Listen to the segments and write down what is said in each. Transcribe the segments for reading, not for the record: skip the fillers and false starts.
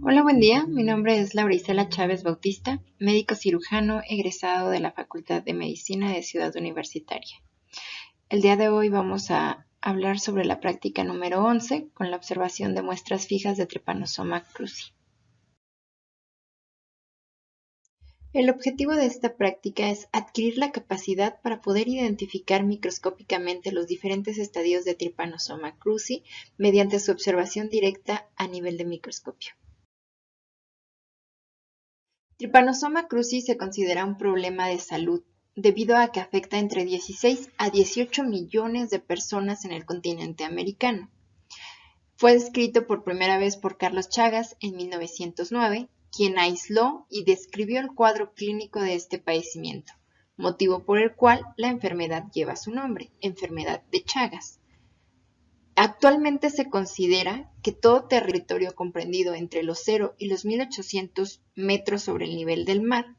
Hola, buen día. Mi nombre es Laura Isela Chávez Bautista, médico cirujano egresado de la Facultad de Medicina de Ciudad Universitaria. El día de hoy vamos a hablar sobre la práctica número 11 con la observación de muestras fijas de Trypanosoma cruzi. El objetivo de esta práctica es adquirir la capacidad para poder identificar microscópicamente los diferentes estadios de Trypanosoma cruzi mediante su observación directa a nivel de microscopio. Trypanosoma cruzi se considera un problema de salud debido a que afecta entre 16 a 18 millones de personas en el continente americano. Fue descrito por primera vez por Carlos Chagas en 1909, quien aisló y describió el cuadro clínico de este padecimiento, motivo por el cual la enfermedad lleva su nombre, enfermedad de Chagas. Actualmente se considera que todo territorio comprendido entre los 0 y los 1800 metros sobre el nivel del mar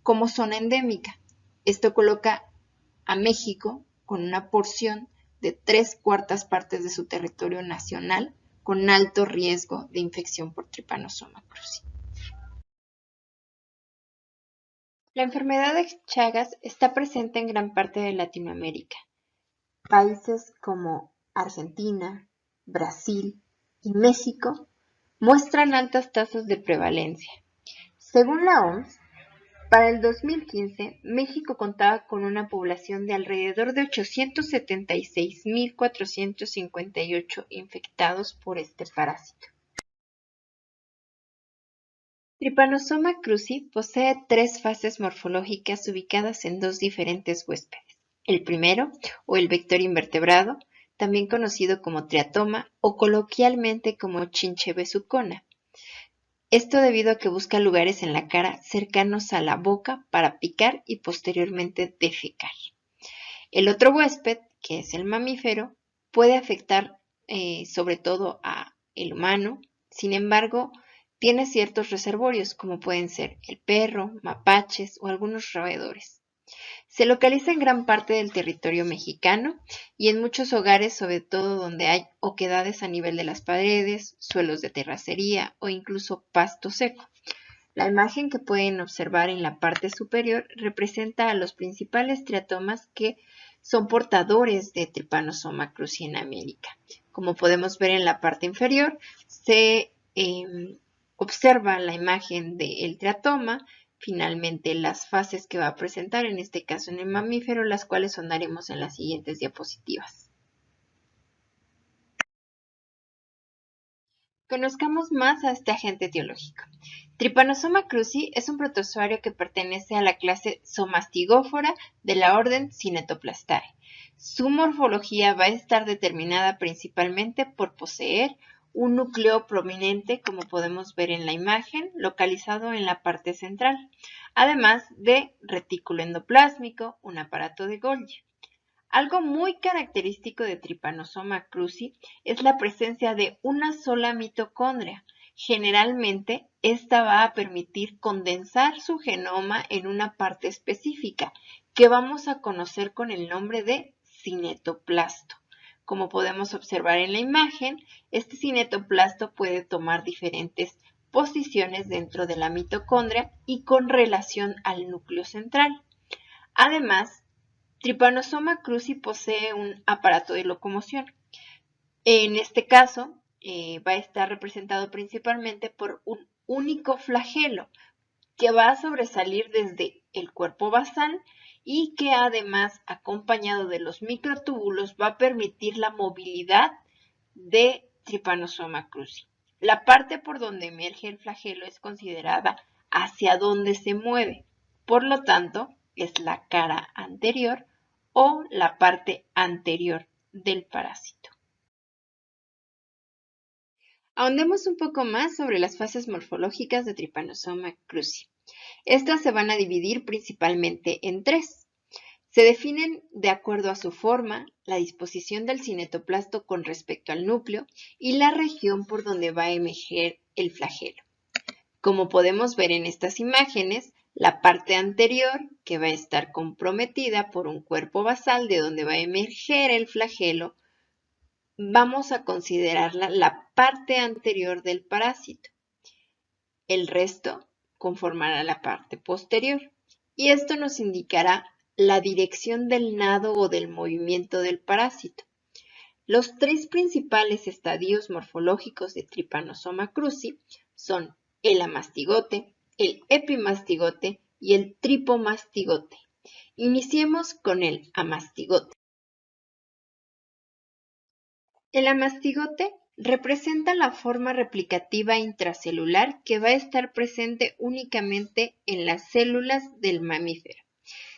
como zona endémica. Esto coloca a México con una porción de 3/4 partes de su territorio nacional con alto riesgo de infección por Trypanosoma cruzi. La enfermedad de Chagas está presente en gran parte de Latinoamérica. Países como Argentina, Brasil y México muestran altas tasas de prevalencia. Según la OMS, para el 2015, México contaba con una población de alrededor de 876.458 infectados por este parásito. Trypanosoma cruzi posee 3 fases morfológicas ubicadas en 2 diferentes huéspedes. El primero, o el vector invertebrado, también conocido como triatoma o coloquialmente como chinche besucona. Esto debido a que busca lugares en la cara cercanos a la boca para picar y posteriormente defecar. El otro huésped, que es el mamífero, puede afectar sobre todo a el humano. Sin embargo, tiene ciertos reservorios como pueden ser el perro, mapaches o algunos roedores. Se localiza en gran parte del territorio mexicano y en muchos hogares, sobre todo donde hay oquedades a nivel de las paredes, suelos de terracería o incluso pasto seco. La imagen que pueden observar en la parte superior representa a los principales triatomas que son portadores de Trypanosoma cruzi en América. Como podemos ver en la parte inferior, se observa la imagen del triatoma, finalmente las fases que va a presentar, en este caso en el mamífero, las cuales sondaremos en las siguientes diapositivas. Conozcamos más a este agente etiológico. Trypanosoma cruzi es un protozoario que pertenece a la clase Zomastigófora de la orden Cinetoplastae. Su morfología va a estar determinada principalmente por poseer un núcleo prominente, como podemos ver en la imagen, localizado en la parte central, además de retículo endoplásmico, un aparato de Golgi. Algo muy característico de Trypanosoma cruzi es la presencia de una sola mitocondria. Generalmente, esta va a permitir condensar su genoma en una parte específica, que vamos a conocer con el nombre de cinetoplasto. Como podemos observar en la imagen, este cinetoplasto puede tomar diferentes posiciones dentro de la mitocondria y con relación al núcleo central. Además, Trypanosoma cruzi posee un aparato de locomoción. En este caso, va a estar representado principalmente por un único flagelo que va a sobresalir desde el cuerpo basal y que además, acompañado de los microtúbulos, va a permitir la movilidad de Trypanosoma cruzi. La parte por donde emerge el flagelo es considerada hacia donde se mueve. Por lo tanto, es la cara anterior o la parte anterior del parásito. Ahondemos un poco más sobre las fases morfológicas de Trypanosoma cruzi. Estas se van a dividir principalmente en 3. Se definen de acuerdo a su forma, la disposición del cinetoplasto con respecto al núcleo y la región por donde va a emerger el flagelo. Como podemos ver en estas imágenes, la parte anterior, que va a estar comprometida por un cuerpo basal de donde va a emerger el flagelo, vamos a considerarla la parte anterior del parásito. El resto conformará la parte posterior. Y esto nos indicará la dirección del nado o del movimiento del parásito. Los tres principales estadios morfológicos de Trypanosoma cruzi son el amastigote, el epimastigote y el tripomastigote. Iniciemos con el amastigote. El amastigote representa la forma replicativa intracelular que va a estar presente únicamente en las células del mamífero.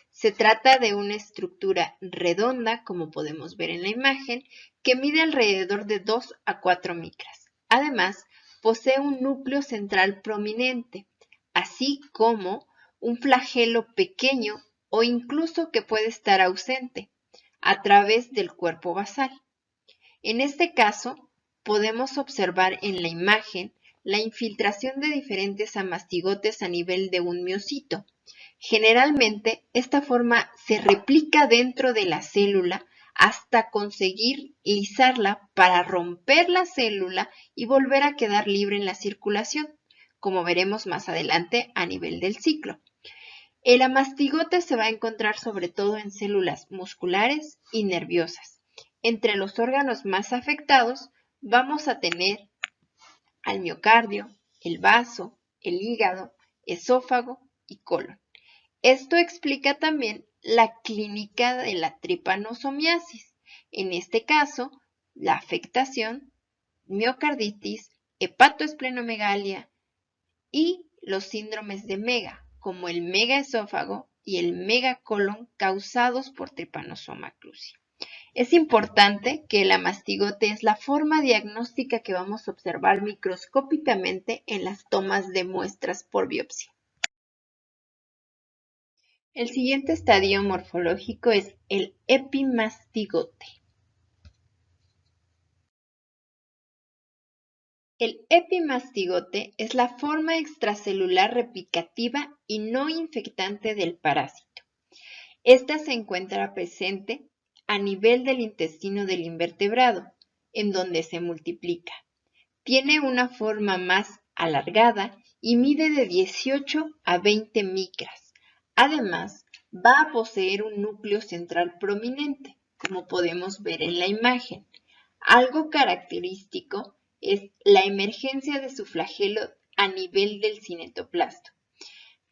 Se trata de una estructura redonda, como podemos ver en la imagen, que mide alrededor de 2 a 4 micras. Además, posee un núcleo central prominente, así como un flagelo pequeño o incluso que puede estar ausente a través del cuerpo basal. En este caso, podemos observar en la imagen la infiltración de diferentes amastigotes a nivel de un miocito. Generalmente, esta forma se replica dentro de la célula hasta conseguir lisarla para romper la célula y volver a quedar libre en la circulación, como veremos más adelante a nivel del ciclo. El amastigote se va a encontrar sobre todo en células musculares y nerviosas. Entre los órganos más afectados vamos a tener al miocardio, el vaso, el hígado, esófago y colon. Esto explica también la clínica de la tripanosomiasis. En este caso, la afectación, miocarditis, hepatoesplenomegalia y los síndromes de Mega, como el megaesófago y el megacolon causados por Trypanosoma cruzi. Es importante que el amastigote es la forma diagnóstica que vamos a observar microscópicamente en las tomas de muestras por biopsia. El siguiente estadio morfológico es el epimastigote. El epimastigote es la forma extracelular replicativa y no infectante del parásito. Esta se encuentra presente a nivel del intestino del invertebrado, en donde se multiplica. Tiene una forma más alargada y mide de 18 a 20 micras. Además, va a poseer un núcleo central prominente, como podemos ver en la imagen. Algo característico es la emergencia de su flagelo a nivel del cinetoplasto.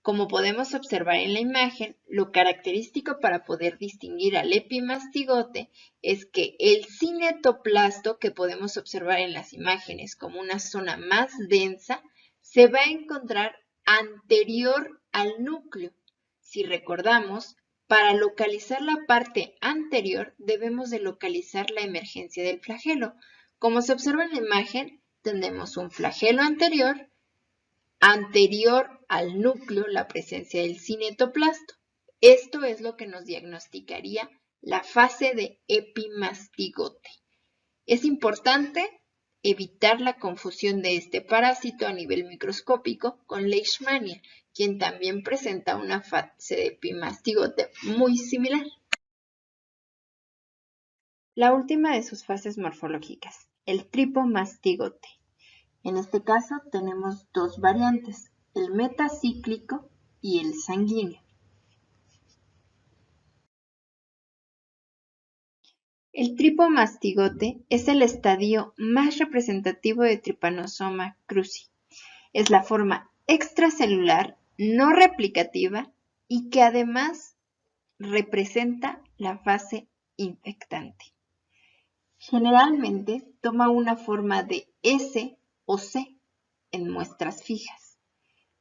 Como podemos observar en la imagen, lo característico para poder distinguir al epimastigote es que el cinetoplasto, que podemos observar en las imágenes como una zona más densa, se va a encontrar anterior al núcleo. Si recordamos, para localizar la parte anterior debemos de localizar la emergencia del flagelo. Como se observa en la imagen, tenemos un flagelo anterior al núcleo la presencia del cinetoplasto. Esto es lo que nos diagnosticaría la fase de epimastigote. Es importante evitar la confusión de este parásito a nivel microscópico con Leishmania, quien también presenta una fase de epimastigote muy similar. La última de sus fases morfológicas, el tripomastigote. En este caso tenemos dos variantes, el metacíclico y el sanguíneo. El tripomastigote es el estadio más representativo de Trypanosoma cruzi. Es la forma extracelular no replicativa y que además representa la fase infectante. Generalmente toma una forma de S o C en muestras fijas.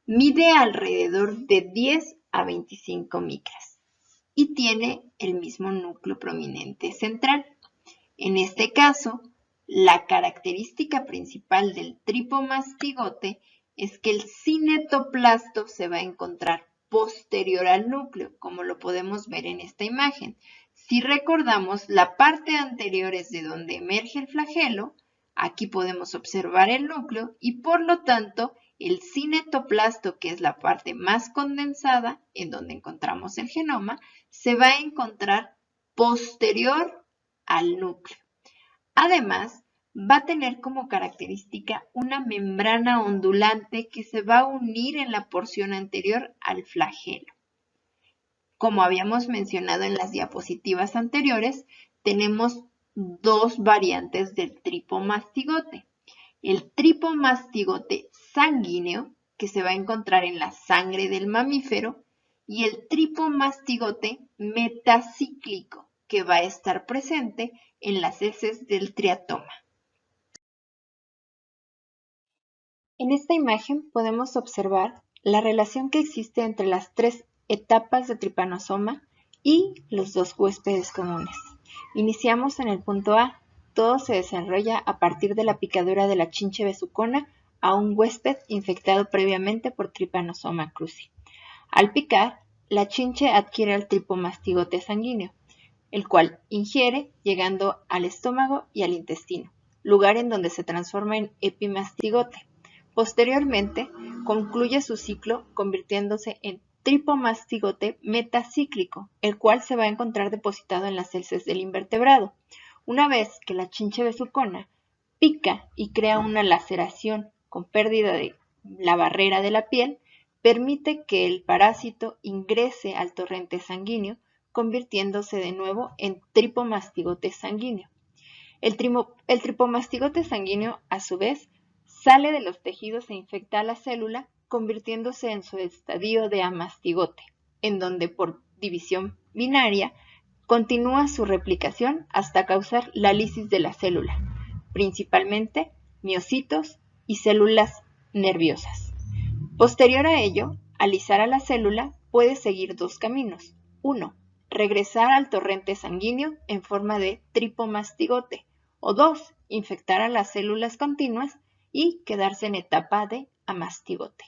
Mide alrededor de 10 a 25 micras y tiene el mismo núcleo prominente central. En este caso, la característica principal del tripomastigote es que el cinetoplasto se va a encontrar posterior al núcleo, como lo podemos ver en esta imagen. Si recordamos, la parte anterior es de donde emerge el flagelo. Aquí podemos observar el núcleo y por lo tanto el cinetoplasto, que es la parte más condensada en donde encontramos el genoma, se va a encontrar posterior al núcleo. Además, va a tener como característica una membrana ondulante que se va a unir en la porción anterior al flagelo. Como habíamos mencionado en las diapositivas anteriores, tenemos dos variantes del tripomastigote. El tripomastigote sanguíneo, que se va a encontrar en la sangre del mamífero, y el tripomastigote metacíclico, que va a estar presente en las heces del triatoma. En esta imagen podemos observar la relación que existe entre las tres etapas de Trypanosoma y los dos huéspedes comunes. Iniciamos en el punto A. Todo se desarrolla a partir de la picadura de la chinche besucona a un huésped infectado previamente por Trypanosoma cruzi. Al picar, la chinche adquiere el tripomastigote sanguíneo, el cual ingiere llegando al estómago y al intestino, lugar en donde se transforma en epimastigote. Posteriormente, concluye su ciclo convirtiéndose en tripomastigote metacíclico, el cual se va a encontrar depositado en las heces del invertebrado. Una vez que la chinche besucona pica y crea una laceración con pérdida de la barrera de la piel, permite que el parásito ingrese al torrente sanguíneo, convirtiéndose de nuevo en tripomastigote sanguíneo. El tripomastigote sanguíneo, a su vez, sale de los tejidos e infecta a la célula, convirtiéndose en su estadio de amastigote, en donde por división binaria continúa su replicación hasta causar la lisis de la célula, principalmente miocitos y células nerviosas. Posterior a ello, alisar a la célula puede seguir dos caminos. 1. Regresar al torrente sanguíneo en forma de tripomastigote. O 2. Infectar a las células continuas y quedarse en etapa de amastigote.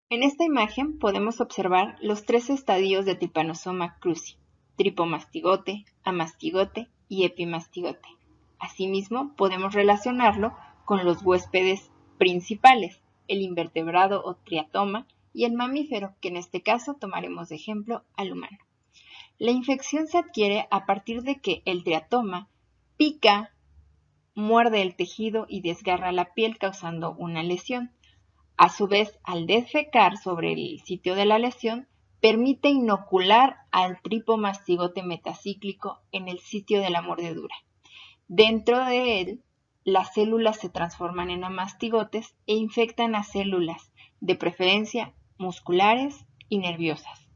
En esta imagen podemos observar los tres estadios de Trypanosoma cruzi: tripomastigote, amastigote y epimastigote. Asimismo, podemos relacionarlo con los huéspedes principales, el invertebrado o triatoma y el mamífero, que en este caso tomaremos de ejemplo al humano. La infección se adquiere a partir de que el triatoma pica, muerde el tejido y desgarra la piel causando una lesión. A su vez, al defecar sobre el sitio de la lesión, permite inocular al tripomastigote metacíclico en el sitio de la mordedura. Dentro de él, las células se transforman en amastigotes e infectan a células, de preferencia musculares y nerviosas.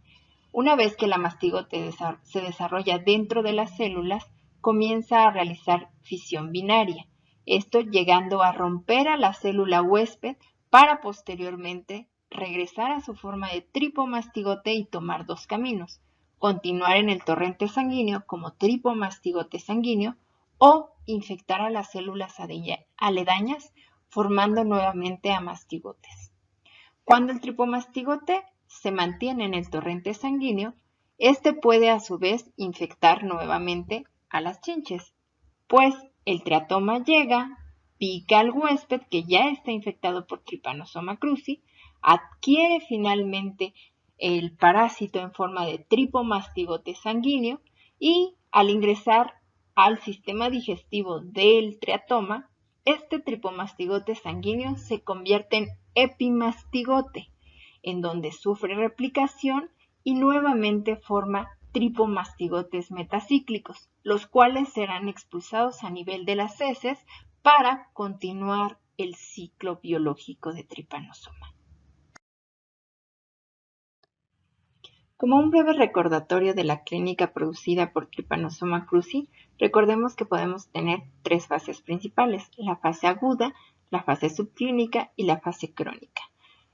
Una vez que el amastigote se desarrolla dentro de las células, comienza a realizar fisión binaria, esto llegando a romper a la célula huésped para posteriormente regresar a su forma de tripomastigote y tomar dos caminos: continuar en el torrente sanguíneo como tripomastigote sanguíneo o infectar a las células aledañas formando nuevamente amastigotes. Cuando el tripomastigote se mantiene en el torrente sanguíneo, este puede a su vez infectar nuevamente a las chinches, pues el triatoma llega, pica al huésped que ya está infectado por Trypanosoma cruzi, adquiere finalmente el parásito en forma de tripomastigote sanguíneo y al ingresar al sistema digestivo del triatoma, este tripomastigote sanguíneo se convierte en epimastigote, en donde sufre replicación y nuevamente forma tripomastigotes metacíclicos, los cuales serán expulsados a nivel de las heces para continuar el ciclo biológico de Trypanosoma. Como un breve recordatorio de la clínica producida por Trypanosoma cruzi, recordemos que podemos tener tres fases principales: la fase aguda, la fase subclínica y la fase crónica.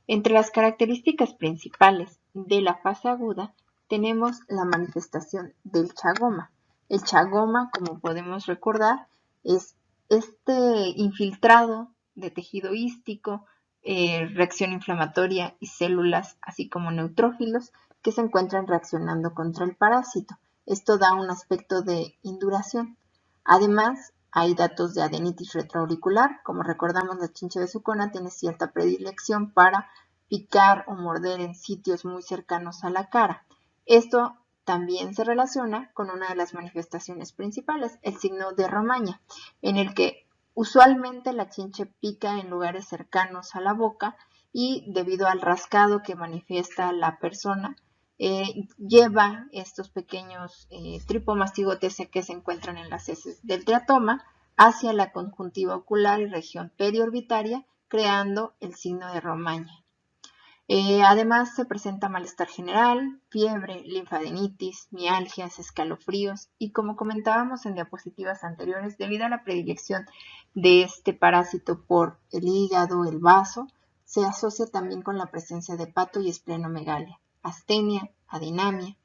Entre las características principales de la fase aguda tenemos la manifestación del chagoma. El chagoma, como podemos recordar, es este infiltrado de tejido hístico, reacción inflamatoria y células, así como neutrófilos, que se encuentran reaccionando contra el parásito. Esto da un aspecto de induración. Además, hay datos de adenitis retroauricular. Como recordamos, la chinche besucona tiene cierta predilección para picar o morder en sitios muy cercanos a la cara. Esto también se relaciona con una de las manifestaciones principales, el signo de Romaña, en el que usualmente la chinche pica en lugares cercanos a la boca y debido al rascado que manifiesta la persona, lleva estos pequeños tripomastigotes que se encuentran en las heces del teatoma hacia la conjuntiva ocular y región periorbitaria, creando el signo de Romaña. Además se presenta malestar general, fiebre, linfadenitis, mialgias, escalofríos y como comentábamos en diapositivas anteriores, debido a la predilección de este parásito por el hígado, el vaso, se asocia también con la presencia de hepato y esplenomegalia, astenia, adinamia.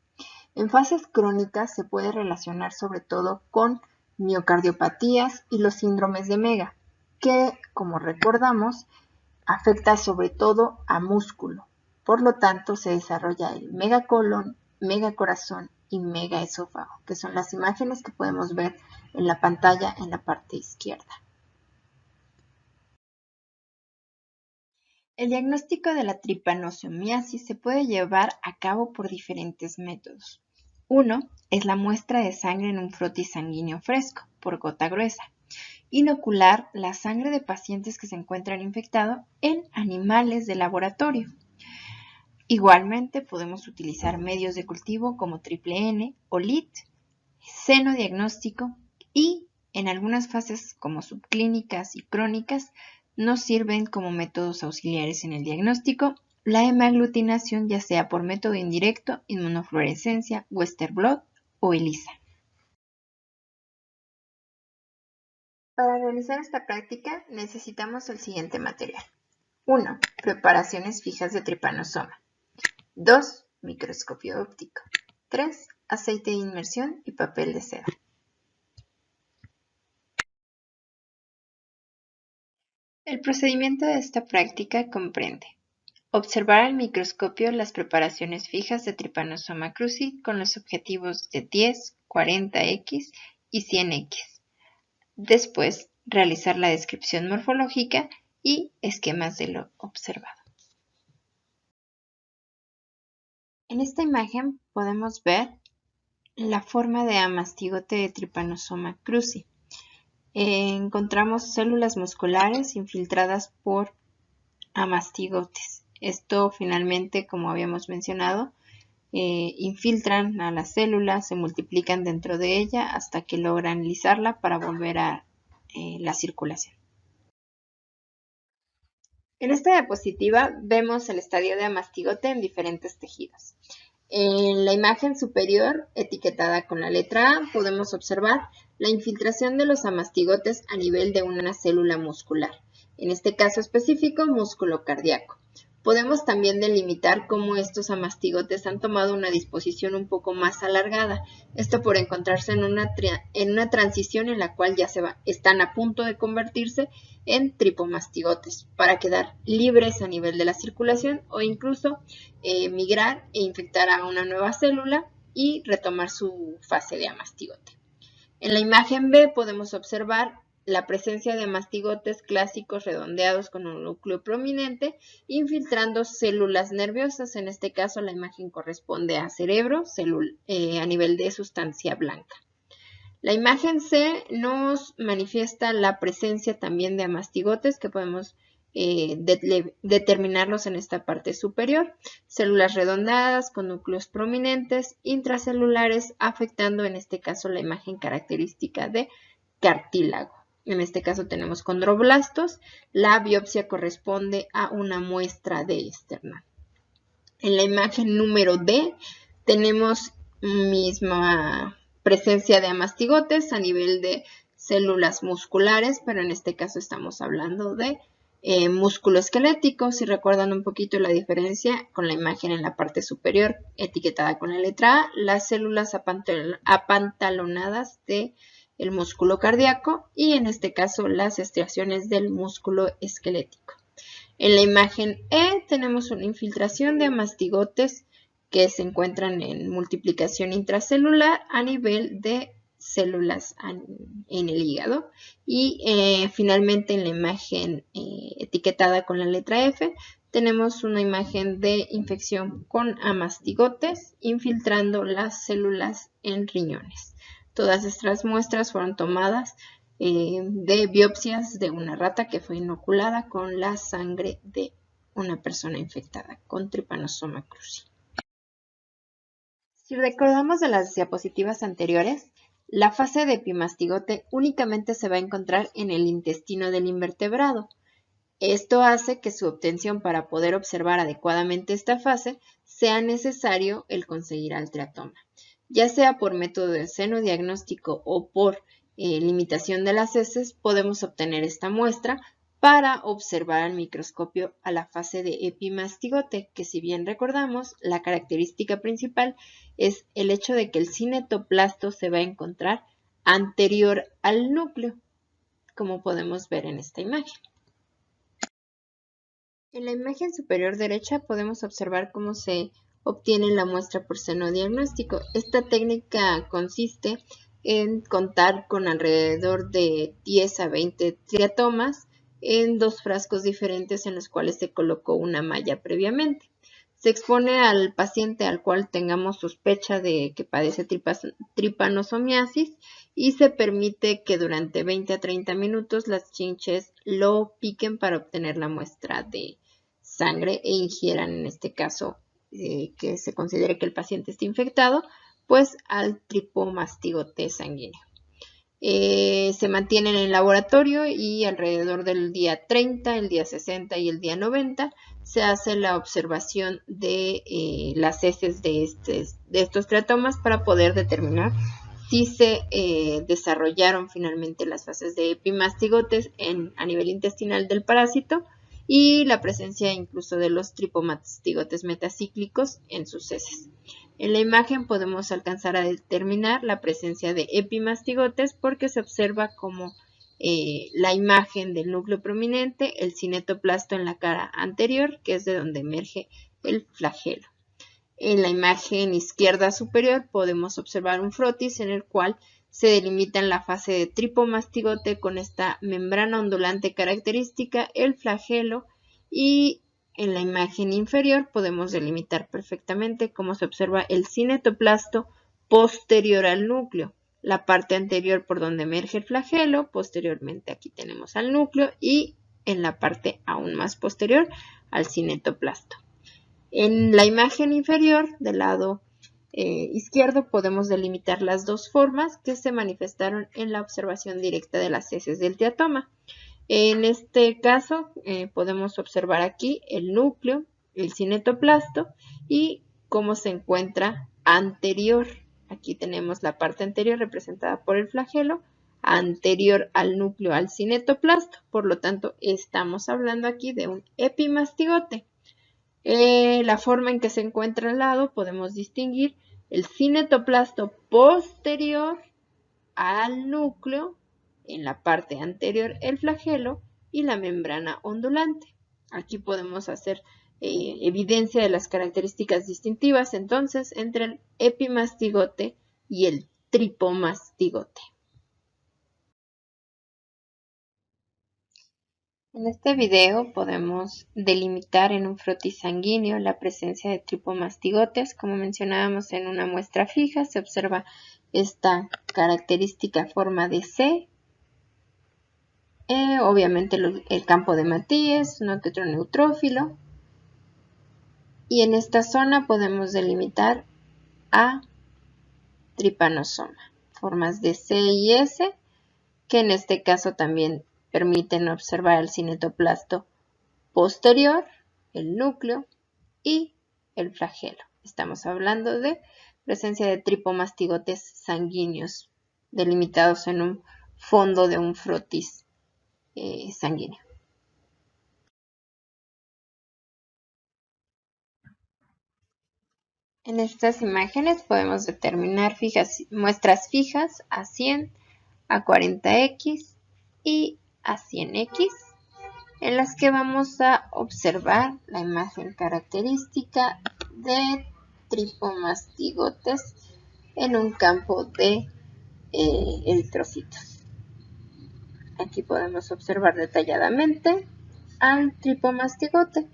En fases crónicas se puede relacionar sobre todo con miocardiopatías y los síndromes de Mega, que, como recordamos, afecta sobre todo a músculo. Por lo tanto, se desarrolla el megacolon, megacorazón y megaesófago, que son las imágenes que podemos ver en la pantalla en la parte izquierda. El diagnóstico de la tripanosomiasis se puede llevar a cabo por diferentes métodos. Uno es la muestra de sangre en un frotis sanguíneo fresco, por gota gruesa. Inocular la sangre de pacientes que se encuentran infectados en animales de laboratorio. Igualmente podemos utilizar medios de cultivo como triple N o LIT, seno diagnóstico y en algunas fases como subclínicas y crónicas nos sirven como métodos auxiliares en el diagnóstico la hemaglutinación, ya sea por método indirecto, inmunofluorescencia, Western blot o ELISA. Para realizar esta práctica necesitamos el siguiente material. 1. Preparaciones fijas de tripanosoma. 2. Microscopio óptico. 3. Aceite de inmersión y papel de seda. El procedimiento de esta práctica comprende observar al microscopio las preparaciones fijas de Trypanosoma cruzi con los objetivos de 10, 40x y 100x. Después, realizar la descripción morfológica y esquemas de lo observado. En esta imagen podemos ver la forma de amastigote de Trypanosoma cruzi. Encontramos células musculares infiltradas por amastigotes. Esto finalmente, como habíamos mencionado, infiltran a la célula, se multiplican dentro de ella hasta que logran lisarla para volver a la circulación. En esta diapositiva vemos el estadio de amastigote en diferentes tejidos. En la imagen superior, etiquetada con la letra A, podemos observar la infiltración de los amastigotes a nivel de una célula muscular, en este caso específico, músculo cardíaco. Podemos también delimitar cómo estos amastigotes han tomado una disposición un poco más alargada, esto por encontrarse en una transición en la cual ya están a punto de convertirse en tripomastigotes para quedar libres a nivel de la circulación o incluso migrar e infectar a una nueva célula y retomar su fase de amastigote. En la imagen B podemos observar la presencia de mastigotes clásicos redondeados con un núcleo prominente, infiltrando células nerviosas. En este caso, la imagen corresponde a cerebro, a nivel de sustancia blanca. La imagen C nos manifiesta la presencia también de amastigotes que podemos determinarlos en esta parte superior. Células redondeadas con núcleos prominentes, intracelulares, afectando en este caso la imagen característica de cartílago. En este caso tenemos condroblastos. La biopsia corresponde a una muestra de esternal. En la imagen número D tenemos misma presencia de amastigotes a nivel de células musculares, pero en este caso estamos hablando de músculo esquelético. Si recuerdan un poquito la diferencia con la imagen en la parte superior etiquetada con la letra A, las células apantalonadas de el músculo cardíaco y en este caso las estriaciones del músculo esquelético. En la imagen E tenemos una infiltración de amastigotes que se encuentran en multiplicación intracelular a nivel de células en el hígado. Y finalmente en la imagen etiquetada con la letra F tenemos una imagen de infección con amastigotes infiltrando las células en riñones. Todas estas muestras fueron tomadas de biopsias de una rata que fue inoculada con la sangre de una persona infectada con Trypanosoma cruzi. Si recordamos de las diapositivas anteriores, la fase de epimastigote únicamente se va a encontrar en el intestino del invertebrado. Esto hace que su obtención para poder observar adecuadamente esta fase sea necesario el conseguir al teratoma, ya sea por método de senodiagnóstico o por limitación de las heces. Podemos obtener esta muestra para observar al microscopio a la fase de epimastigote, que si bien recordamos, la característica principal es el hecho de que el cinetoplasto se va a encontrar anterior al núcleo, como podemos ver en esta imagen. En la imagen superior derecha podemos observar cómo se obtiene la muestra por senodiagnóstico. Esta técnica consiste en contar con alrededor de 10 a 20 triatomas en 2 frascos diferentes en los cuales se colocó una malla previamente. Se expone al paciente al cual tengamos sospecha de que padece tripanosomiasis y se permite que durante 20 a 30 minutos las chinches lo piquen para obtener la muestra de sangre e ingieran, en este caso, que se considere que el paciente está infectado, pues al tripomastigote sanguíneo. Se mantienen en el laboratorio y alrededor del día 30, el día 60 y el día 90 se hace la observación de las heces de estos triatomas para poder determinar si se desarrollaron finalmente las fases de epimastigotes a nivel intestinal del parásito y la presencia incluso de los tripomastigotes metacíclicos en sus heces. En la imagen podemos alcanzar a determinar la presencia de epimastigotes porque se observa como la imagen del núcleo prominente, el cinetoplasto en la cara anterior, que es de donde emerge el flagelo. En la imagen izquierda superior podemos observar un frotis en el cual se delimitan la fase de tripomastigote con esta membrana ondulante característica, el flagelo, y en la imagen inferior podemos delimitar perfectamente cómo se observa el cinetoplasto posterior al núcleo, la parte anterior por donde emerge el flagelo, posteriormente aquí tenemos al núcleo y en la parte aún más posterior al cinetoplasto. En la imagen inferior del lado izquierdo podemos delimitar las 2 formas que se manifestaron en la observación directa de las heces del teratoma. En este caso podemos observar aquí el núcleo, el cinetoplasto y cómo se encuentra anterior. Aquí tenemos la parte anterior representada por el flagelo, anterior al núcleo al cinetoplasto. Por lo tanto, estamos hablando aquí de un epimastigote. La forma en que se encuentra al lado podemos distinguir el cinetoplasto posterior al núcleo, en la parte anterior el flagelo y la membrana ondulante. Aquí podemos hacer evidencia de las características distintivas entonces entre el epimastigote y el tripomastigote. En este video podemos delimitar en un frotis sanguíneo la presencia de tripomastigotes. Como mencionábamos, en una muestra fija se observa esta característica forma de C. Obviamente el campo de Matías, un tetroneutrófilo. Y en esta zona podemos delimitar a Trypanosoma, formas de C y S, que en este caso también permiten observar el cinetoplasto posterior, el núcleo y el flagelo. Estamos hablando de presencia de tripomastigotes sanguíneos delimitados en un fondo de un frotis sanguíneo. En estas imágenes podemos determinar muestras fijas a 100, a 40X y a 100X, en las que vamos a observar la imagen característica de tripomastigotes en un campo de eritrocitos. Aquí podemos observar detalladamente al tripomastigote.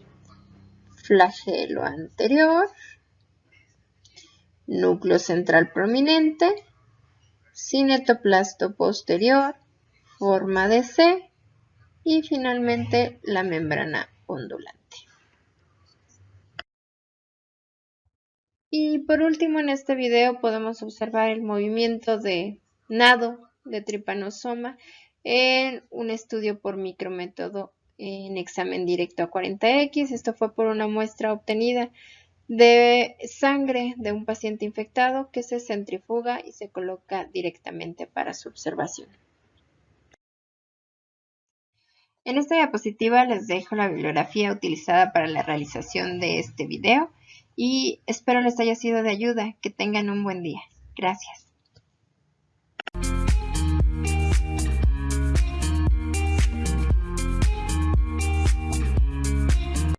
Flagelo anterior, núcleo central prominente, cinetoplasto posterior, forma de C y finalmente la membrana ondulante. Y por último en este video podemos observar el movimiento de nado de Trypanosoma en un estudio por micrométodo en examen directo a 40X. Esto fue por una muestra obtenida de sangre de un paciente infectado que se centrifuga y se coloca directamente para su observación. En esta diapositiva les dejo la bibliografía utilizada para la realización de este video y espero les haya sido de ayuda. Que tengan un buen día. Gracias.